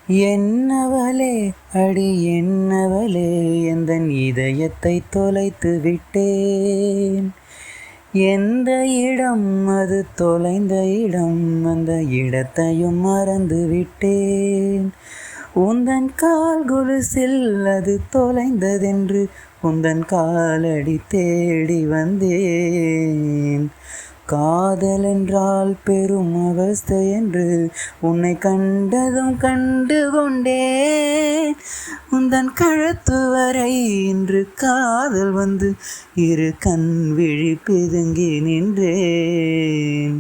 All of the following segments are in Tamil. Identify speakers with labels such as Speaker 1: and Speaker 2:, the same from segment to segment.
Speaker 1: என்னவளே அடி என்னவளே எந்தன் இதயத்தை தொலைத்து விட்டேன். எந்த இடம் அது தொலைந்த இடம், அந்த இடத்தையும் மறந்து விட்டேன். உந்தன் கால் கொலுசில் அது தொலைந்ததென்று உந்தன் காலடி தேடி வந்தேன். காதல் என்றால் பெரும் அவஸ்தை என்று உன்னை கண்டதும் கண்டு கொண்டேன். உந்தன் கழுத்து வரை இன்று காதல் வந்து இரு கண் விழி பிதுங்கி நின்றேன்.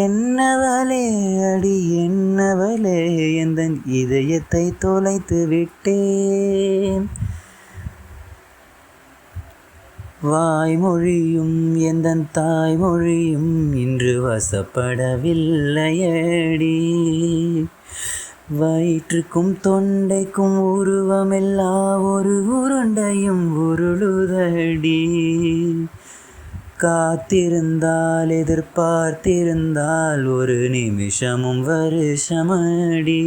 Speaker 1: என்னவளே அடி என்னவளே எந்தன் இதயத்தை தொலைத்து விட்டேன். வாய்மொழியும் எந்தன் தாய்மொழியும் இன்று வசப்படவில்லையடி. வயிற்றுக்கும் தொண்டைக்கும் உருவமெல்லா ஒரு உருண்டையும் உருளுதடி. காத்திருந்தால் எதிர்பார்த்திருந்தால் ஒரு நிமிஷமும் வருஷமடி.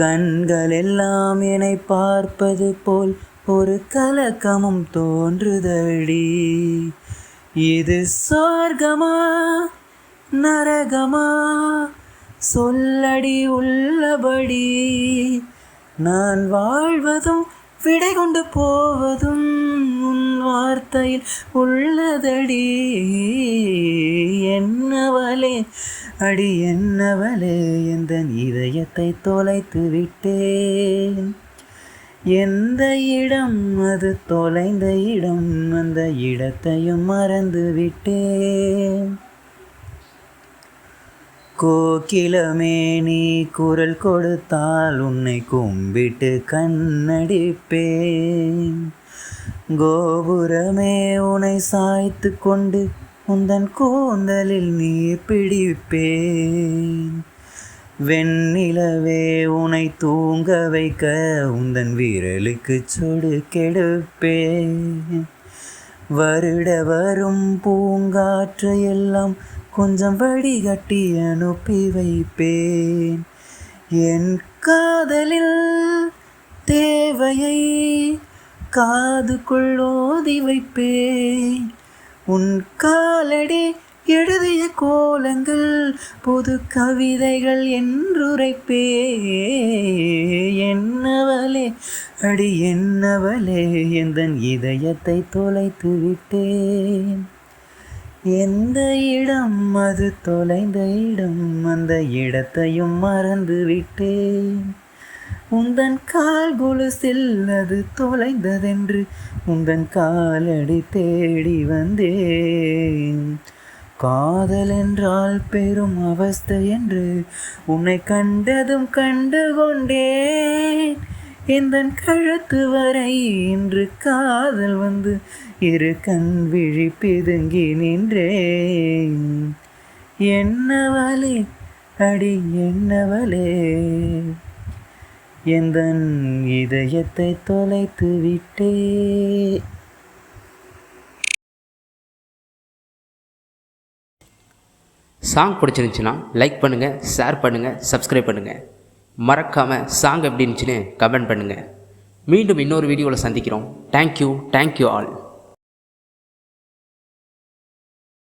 Speaker 1: கண்கள் எல்லாம் என்னை பார்ப்பது போல் ஒரு கலக்கமும் தோன்றுதடி. இது சொர்க்கமா நரகமா சொல்லடி உள்ளபடி. நான் வாழ்வதும் விடை கொண்டு போவதும் உன் வார்த்தையில் உள்ளதடி. என்னவளே அடி என்னவளே எந்தன் இதயத்தை தொலைத்து விட்டேன். எந்த இடம் அது தொலைந்த இடம், அந்த இடத்தையும் மறந்து விட்டேன். கோகிலமே நீ குரல் கொடுத்தால் உன்னை கும்பிட்டு கண்ணடிப்பேன். கோபுரமே உன்னை சாய்த்து கொண்டு உந்தன் கூந்தலில் நீர் பிடிப்பேன். வெண்ணிலவே உன்னை தூங்க வைக்க உந்தன் விரலுக்கு சொடு கெடுப்பேன். வருட வரும் பூங்காற்று எல்லாம் கொஞ்சம் வடிகட்டி அனுப்பி வைப்பேன். என் காதலில் தேவையை காதுக்குள் ஓதி வைப்பேன். உன் காலடி எழுதிய கோலங்கள் புது கவிதைகள் என்றுரைப்பே. என்னவளே அடி என்னவளே எந்தன் இதயத்தை தொலைத்து விட்டேன். எந்த இடம் அது தொலைந்த இடம், அந்த இடத்தையும் மறந்து விட்டேன். உந்தன் கால் கொலுசில் அது தொலைந்ததென்று உந்தன் காலடி தேடி வந்தேன். காதல் என்றால் பெரும் அவஸ்தை என்று உன்னை கண்டதும் கண்டு கொண்டேன். எந்தன் கழுத்து வரை இன்று காதல் வந்து இரு கண் விழி பிதுங்கி நின்றேன். என்னவளே அடி என்னவளே எந்தன் இதயத்தை தொலைத்து விட்டே.
Speaker 2: சாங் பிடிச்சிருந்துச்சுன்னா லைக் பண்ணுங்கள், ஷேர் பண்ணுங்கள், சப்ஸ்கிரைப் பண்ணுங்கள். மறக்காமல் சாங் எப்படி இருந்துச்சுன்னு கமெண்ட் பண்ணுங்கள். மீண்டும் இன்னொரு வீடியோவில் சந்திக்கிறோம். Thank you all.